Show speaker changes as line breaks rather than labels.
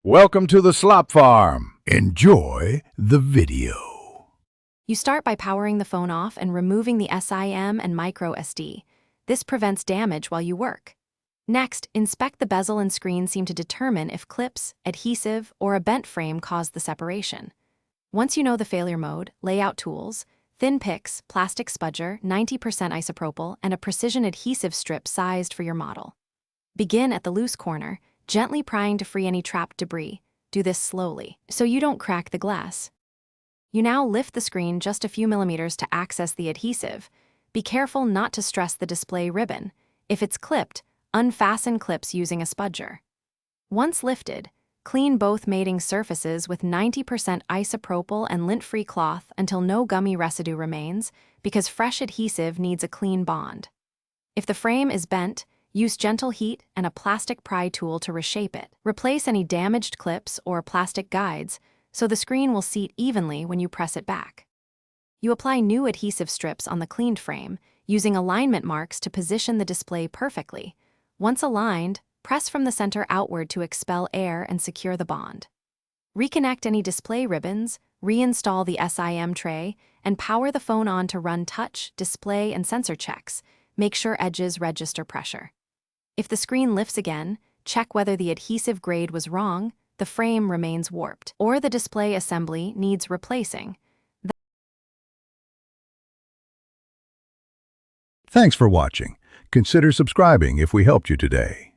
Welcome to the Slop Farm. Enjoy the video.
You start by powering the phone off and removing the SIM and micro SD. This prevents damage while you work. Next, inspect the bezel and screen seem to determine if clips, adhesive, or a bent frame caused the separation. Once you know the failure mode, layout tools, thin picks, plastic spudger, 90% isopropyl, and a precision adhesive strip sized for your model. Begin at the loose corner, gently prying to free any trapped debris. Do this slowly, so you don't crack the glass. You now lift the screen just a few millimeters to access the adhesive. Be careful not to stress the display ribbon. If it's clipped, unfasten clips using a spudger. Once lifted, clean both mating surfaces with 90% isopropyl and lint-free cloth until no gummy residue remains, because fresh adhesive needs a clean bond. If the frame is bent, use gentle heat and a plastic pry tool to reshape it. Replace any damaged clips or plastic guides so the screen will seat evenly when you press it back. You apply new adhesive strips on the cleaned frame, using alignment marks to position the display perfectly. Once aligned, press from the center outward to expel air and secure the bond. Reconnect any display ribbons, reinstall the SIM tray, and power the phone on to run touch, display, and sensor checks. Make sure edges register pressure. If the screen lifts again, check whether the adhesive grade was wrong, the frame remains warped, or the display assembly needs replacing.
Thanks for watching. Consider subscribing if we helped you today.